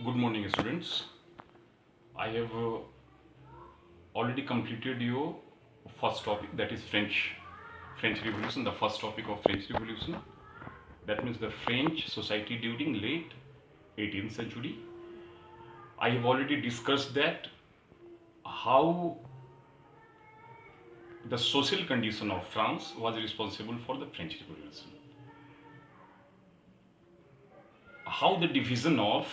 Good morning, students. I have already completed your first topic, that is French Revolution. The first topic of French Revolution, that means the French society during late 18th century. I have already discussed that how the social condition of France was responsible for the French Revolution. How the division of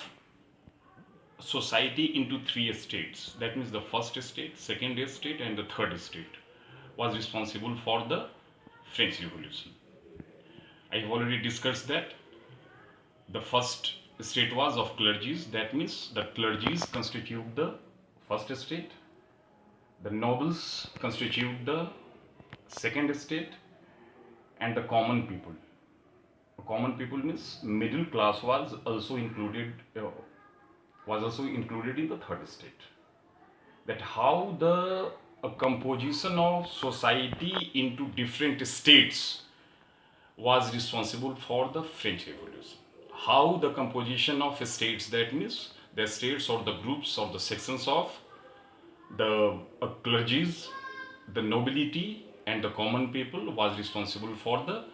society into three states, that means the first estate, second estate, and the third estate, was responsible for the French Revolution. I have already discussed that the first state was of clergies, that means the clergies constitute the first estate, the nobles constitute the second estate, and the common people. Common people means middle class was also included in the third state. That how the composition of society into different states was responsible for the French Revolution. How the composition of states, that means the states or the groups or the sections of the clergies, the nobility, and the common people was responsible for the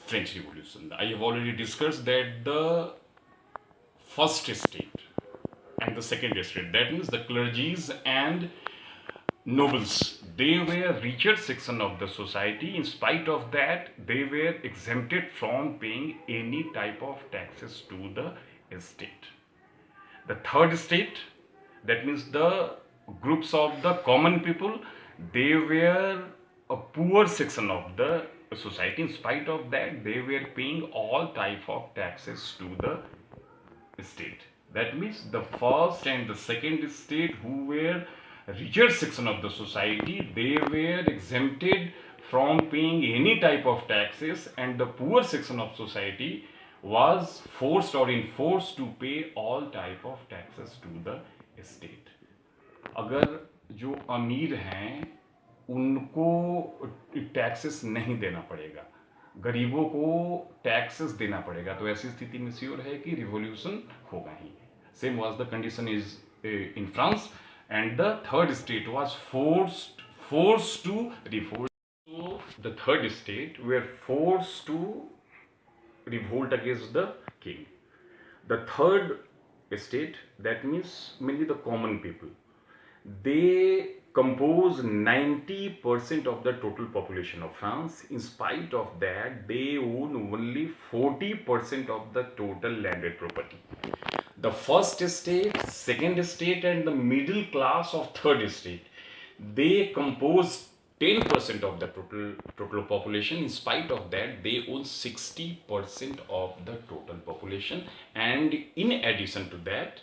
French Revolution. I have already discussed that the first estate and the second estate, that means the clergies and nobles, they were richer section of the society. In spite of that, they were exempted from paying any type of taxes to the estate. The third estate, that means the groups of the common people, they were a poor section of the society. In spite of that, they were paying all type of taxes to the state. That means the first and the second estate, who were richer section of the society, they were exempted from paying any type of taxes, and the poor section of society was forced or enforced to pay all type of taxes to the state. अगर जो अमीर हैं उनको taxes नहीं देना पड़ेगा, गरीबों को टैक्सेस देना पड़ेगा, तो ऐसी स्थिति में श्योर है कि रिवॉल्यूशन होगा ही. Same was the condition is in France, and the third state was forced to revolt. So the third state were forced to revolt against the king. The third state, that means mainly the common people, they compose 90% of the total population of France. In spite of that, they own only 40% of the total landed property. The first estate, second estate, and the middle class of third estate, they compose 10% of the total population. In spite of that, they own 60% of the total population, and in addition to that,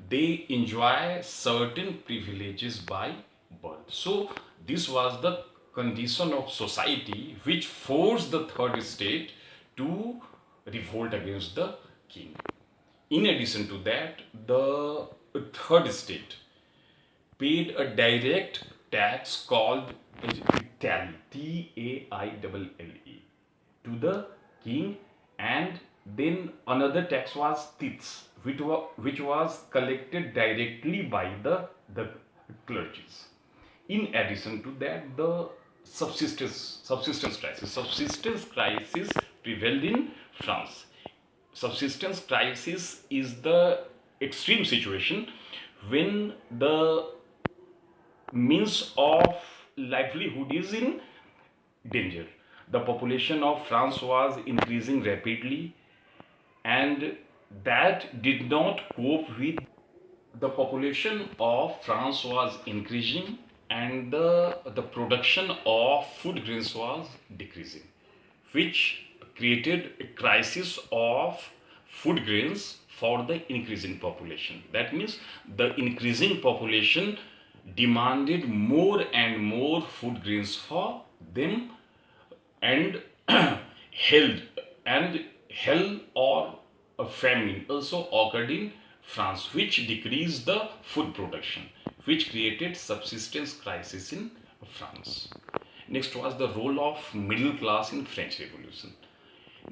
they enjoy certain privileges by birth. So this was the condition of society which forced the third estate to revolt against the king. In addition to that, the third estate paid a direct tax called taille, T-A-I-L-L-E, to the king, and then another tax was tithes, which was collected directly by the clergies. In addition to that, the subsistence crisis prevailed in France. Subsistence crisis is the extreme situation when the means of livelihood is in danger. The population of France was increasing rapidly, and that did not cope with the population of France was increasing, and the production of food grains was decreasing, which created a crisis of food grains for the increasing population. That means the increasing population demanded more and more food grains for them, and hell or a famine also occurred in France, which decreased the food production, which created subsistence crisis in France. Next was the role of middle class in French Revolution.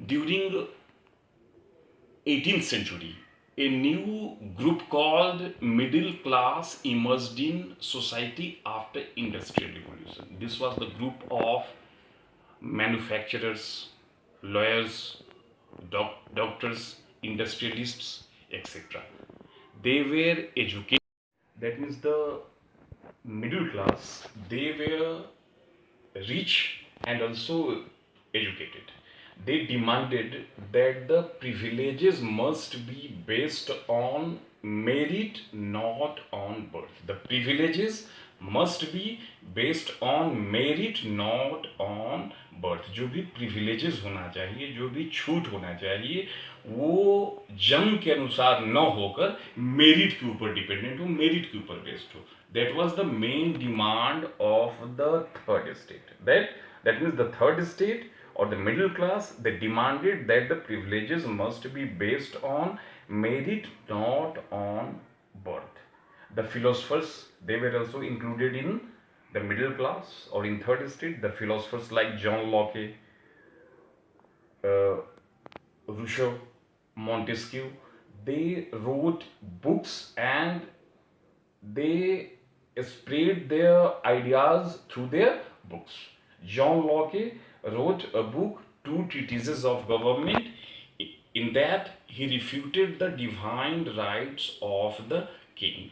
During 18th century, a new group called middle class emerged in society after industrial revolution. This was the group of manufacturers, lawyers, doctors, industrialists, etc. They were educated. That means the middle class, they were rich and also educated. They demanded that the privileges must be based on merit, not on birth. The privileges must be based on merit, not on birth. जो भी privileges होना चाहिए, जो भी छूट होना चाहिए, वो जन्म के अनुसार न होकर मेरिट के ऊपर डिपेंडेंट हो, मेरिट के ऊपर बेस्ड हो. That was the main demand of the third estate. That means the third estate or the middle class, they demanded that the privileges must be based on merit, not on birth. The philosophers, they were also included in the middle class or in third estate. The philosophers like John Locke, Rousseau, Montesquieu, they wrote books and they spread their ideas through their books. John Locke wrote a book, Two Treatises of Government. In that, he refuted the divine rights of the king.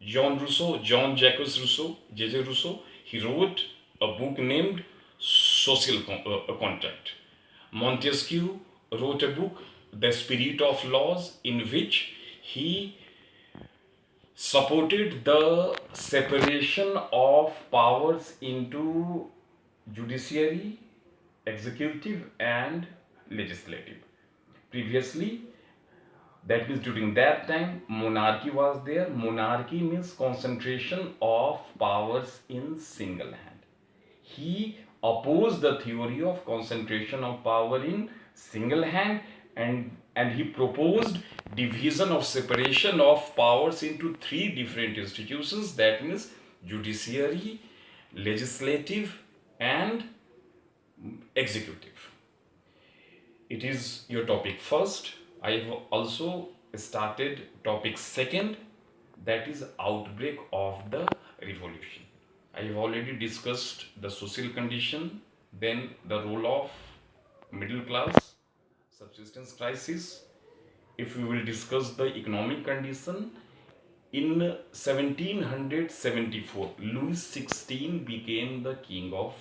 John Jacques Rousseau, J.J. Rousseau, he wrote a book named Social Contract. Montesquieu wrote a book, The Spirit of Laws, in which he supported the separation of powers into judiciary, executive and legislative. Previously, that means during that time, monarchy was there. Monarchy means concentration of powers in single hand. He opposed the theory of concentration of power in single hand, and he proposed division of separation of powers into three different institutions. That means judiciary, legislative and executive. It is your topic first. I have also started topic second, that is outbreak of the revolution. I have already discussed the social condition, then the role of middle class, subsistence crisis. If we will discuss the economic condition, in 1774, Louis XVI became the king of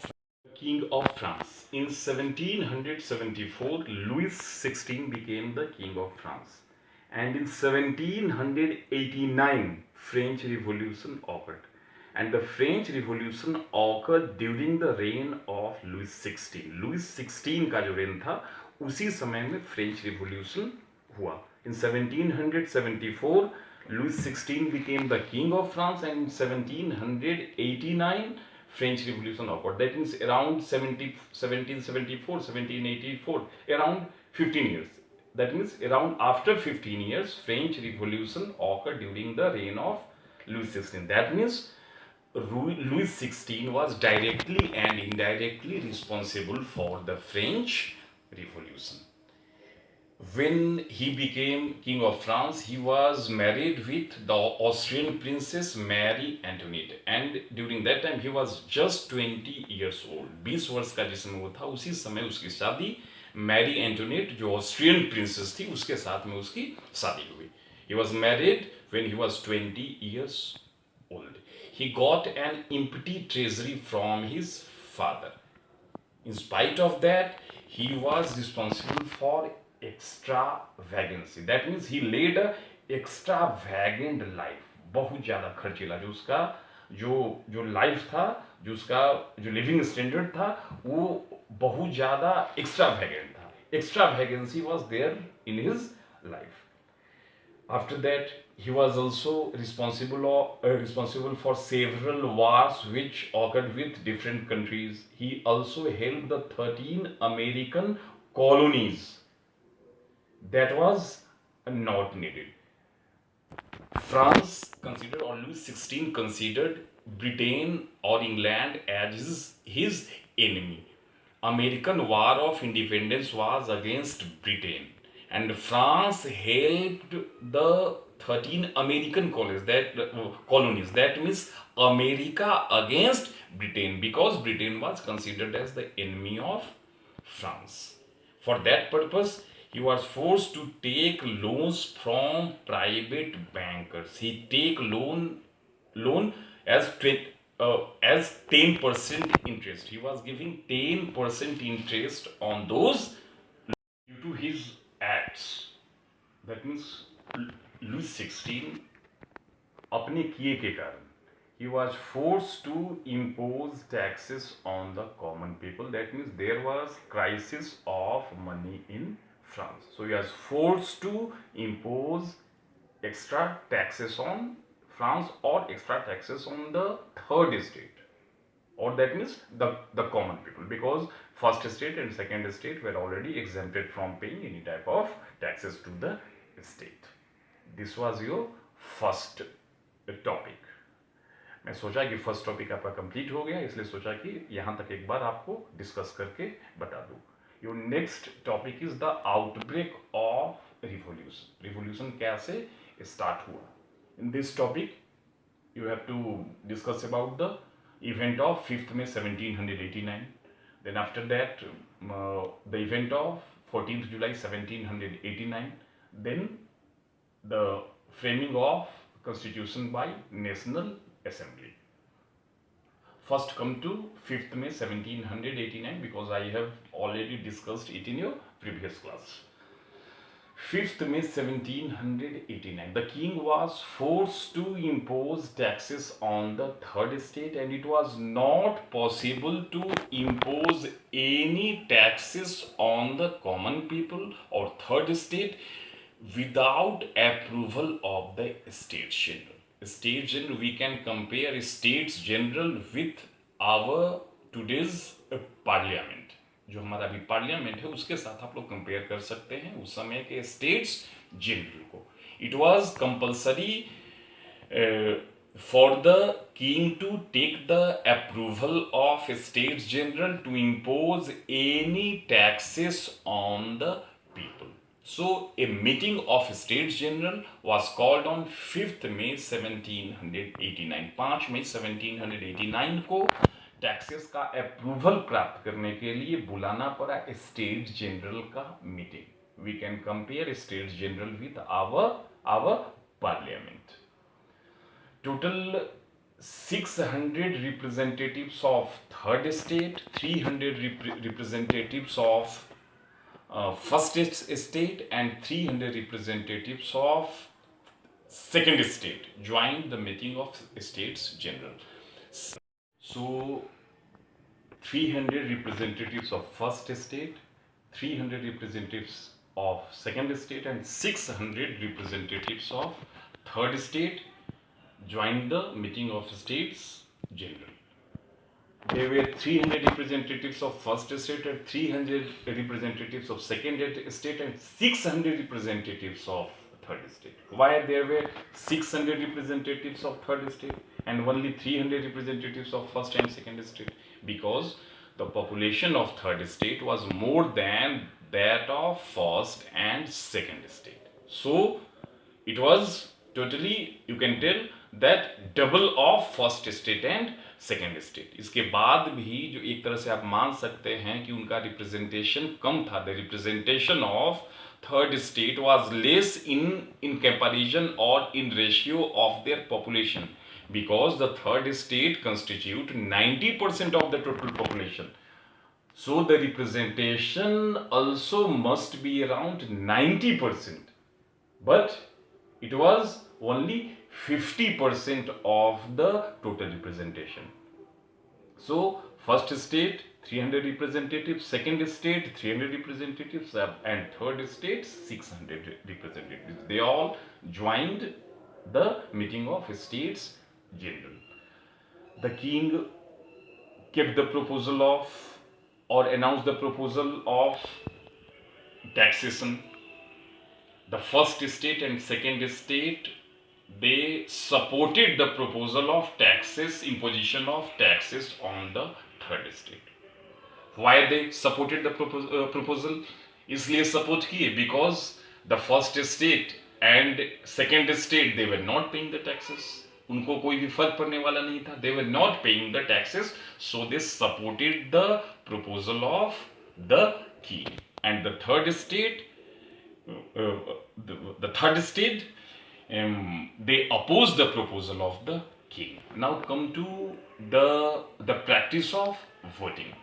France. In 1774, Louis XVI became the king of France. And in 1789, French Revolution occurred. And the French Revolution occurred during the reign of Louis XVI. Louis XVI का जो reign था, उसी समय में French Revolution हुआ. In 1774, Louis XVI became the king of France, and in 1789, French Revolution occurred. That means around 1774, 1784, around 15 years. That means around after 15 years, French Revolution occurred during the reign of Louis XVI. That means Louis XVI was directly and indirectly responsible for the French Revolution. When he became king of France, he was married with the Austrian princess Marie Antoinette, and during that time he was just 20 years old. 20 वर्ष का जिसमें वो था, उसी समय उसकी शादी Mary Antoinette जो ऑस्ट्रियन प्रिंसेस थी उसके साथ में उसकी शादी हुई. He was married when he was 20 years old. He got an empty treasury from his father. In spite of that, he was responsible for extravagancy. That means he led a extravagant life. बहुत ज़्यादा खर्चीला, जो उसका जो life था, जो उसका जो लिविंग स्टैंडर्ड था, वो बहुत ज़्यादा extravagant था. Extravagancy was there in his life. After that, he was also responsible for several wars which occurred with different countries. He also held the 13 American colonies that was not needed. France considered, or Louis XVI considered, Britain or England as his enemy. American War of Independence was against Britain, and France helped the 13 American colonies, that means America against Britain, because Britain was considered as the enemy of France. For that purpose, he was forced to take loans from private bankers. He take loan as as 10% interest. He was giving 10% interest on those due to his acts. That means Louis 16 अपने किए के कारण he was forced to impose taxes on the common people. That means there was crisis of money in France, so he was forced to impose extra taxes on France, or extra taxes on the third estate, or that means the common people, because first estate and second estate were already exempted from paying any type of taxes to the state. This was your first topic. मैं सोचा कि first topic आपका complete हो गया, इसलिए सोचा कि यहाँ तक एक बार आपको डिस्कस करके बता दूँ. Your next topic is the outbreak of revolution. Revolution कैसे स्टार्ट हुआ. In this topic you have to discuss about the event of 5th May 1789. Then after that, the event of 14th July 1789. Then the framing of constitution by National Assembly. First come to 5th May 1789, because I have already discussed it in your previous class. 5th May 1789, the king was forced to impose taxes on the third estate, and it was not possible to impose any taxes on the common people or third estate without approval of the States General. States General, we can compare States General with our today's Parliament. जो हमारा अभी parliament है उसके साथ आप लोग compare कर सकते हैं उस समय के स्टेट्स जनरल को. It was compulsory for the king to take the approval of states general to impose any taxes on the people. So a meeting of States General was called on 5th May 1789. 5 मई 1789 को taxes का approval प्राप्त करने के लिए बुलाना पड़ा state general का meeting. We can compare state general with our parliament. Total 600 representatives of third estate, 300 representatives of first estate, and 300 representatives of second estate joined the meeting of States General. So 300 representatives of first estate, 300 representatives of second estate, and 600 representatives of third estate joined the meeting of States General. There were 300 representatives of first estate and 300 representatives of second estate and 600 representatives of third estate. Why there were 600 representatives of third estate and only 300 representatives of first and second estate? Because the population of third estate was more than that of first and second estate. So it was totally, you can tell that double of first estate and second state. इसके बाद भी जो एक तरह से आप मान सकते हैं कि उनका रिप्रेजेंटेशन कम था. The representation of third state was less in comparison और in ratio of their population, because the third state constitute 90% of the total population. So the representation also must be around 90%, but it was only 50% of the total representation. So first state 300 representatives, second state 300 representatives, and third state 600 representatives. They all joined the meeting of States General. The king kept the proposal of, or announced the proposal of taxation. The first state and second state, they supported the proposal of taxes, imposition of taxes on the third state. Why they supported the proposal? इसलिए support किए because The first state and second state, they were not paying the taxes. उनको कोई भी फर्क पड़ने वाला नहीं था. They were not paying the taxes, so they supported the proposal of the king. And the third state, the third state, they opposed the proposal of the king. Now come to the practice of voting.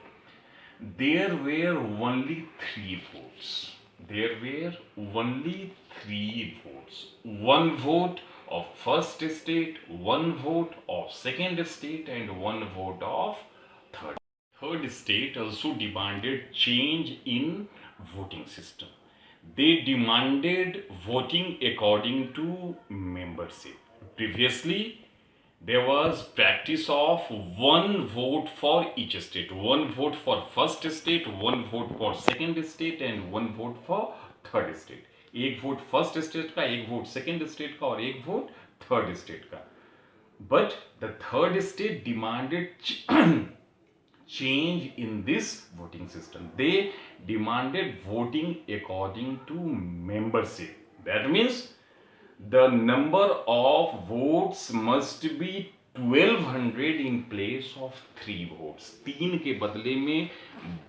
There were only three votes. There were only three votes. One vote of first state, one vote of second state, and one vote of third. Third state also demanded change in voting system. They demanded voting according to membership. Previously, there was practice of one vote for each state. One vote for first state, one vote for second state, and one vote for third state. एक vote first state का, एक vote second state का, और एक vote third state का. But the third state demanded change in this voting system. They demanded voting according to membership. That means the number of votes must be 1200 in place of 3 votes. 3 के बदले में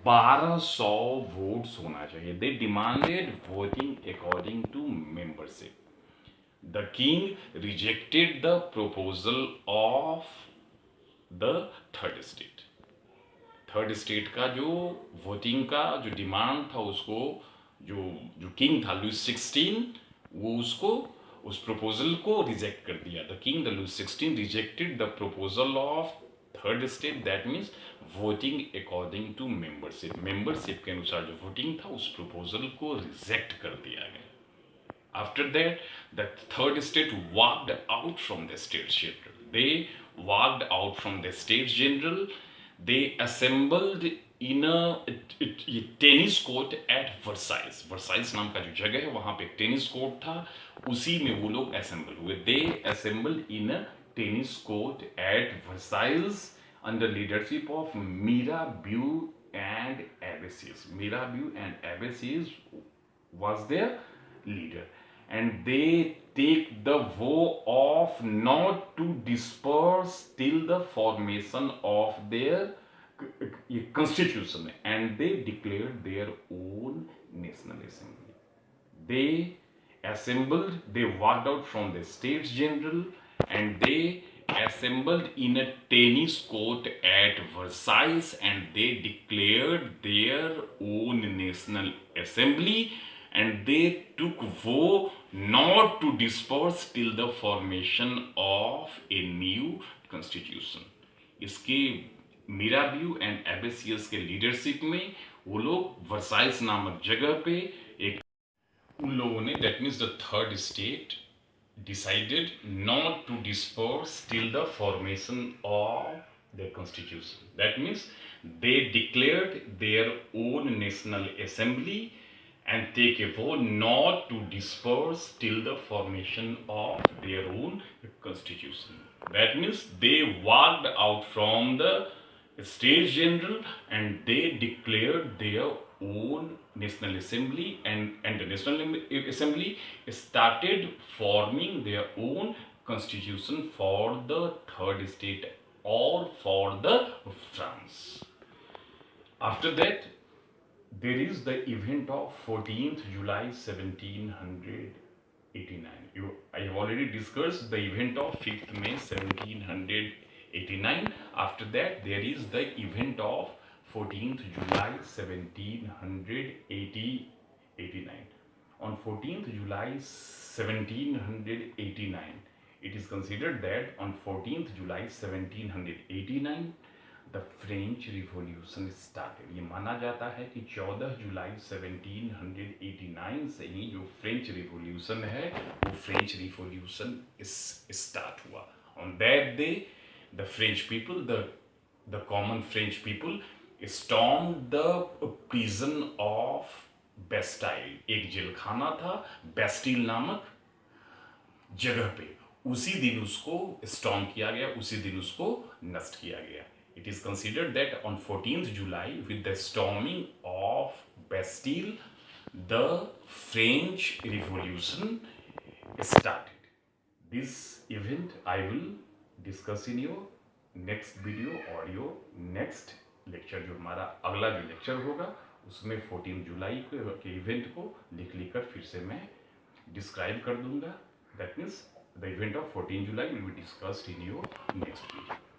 1200 votes होना चाहिए. They demanded voting according to membership. The king rejected the proposal of the third state. Third state का जो voting का जो demand था, उसको जो किंग था लुइस 16, वो उसको उस प्रपोजल को रिजेक्ट कर दिया. The king the Louis 16 rejected the proposal of third state. That means voting according to membership. Membership के अनुसार जो वोटिंग था, उस प्रपोजल को रिजेक्ट कर दिया गया. After that, the third state walked out from the States General. They walked out from the States General. They assembled in a tennis court at Versailles. Versailles नाम का जो जगह है, वहाँ पे टेनिस कोर्ट था, उसी में वो लोग assemble हुए. They assembled in a tennis court at Versailles under leadership of Mirabeau and Abbassies. Mirabeau and Abbassies was their leader. And they take the vow of not to disperse till the formation of their constitution, and they declared their own national assembly. They assembled, they walked out from the States General, and they assembled in a tennis court at Versailles, and they declared their own national assembly. And they took vow not to disperse till the formation of a new constitution. इसके Mirabeau and एबेसियस के leadership में वो लोग Versailles नामक जगह पे एक उन लोगों ने, that means the third state, decided not to disperse till the formation of their constitution. That means they declared their own national assembly and take a vow not to disperse till the formation of their own constitution. That means they walked out from the States General and they declared their own National Assembly, and the National Assembly started forming their own constitution for the third state or for the France. After that, there is the event of 14th July 1789. I have already discussed the event of 5th May 1789. After that, there is the event of 14th July 1789. On 14th July 1789, it is considered that on 14th July 1789, the French Revolution started. ये माना जाता है कि 14 जुलाई 1789 से ही जो French revolution है, वो French revolution start हुआ. On that day, the French people, the common French people, stormed the prison of Bastille. एक जेल खाना था बेस्टिल नामक जगह पे. उसी दिन उसको स्टॉर्म किया गया, उसी दिन उसको नष्ट किया गया. It is considered that on 14th July, with the storming of Bastille, The French Revolution started. This event I will discuss in your next video audio, next lecture. जो हमारा अगला जो लेक्चर होगा उसमें 14 जुलाई के इवेंट को लिख कर फिर से मैं डिस्क्राइब कर दूंगा। That means the event of 14 July will be discussed in your next video.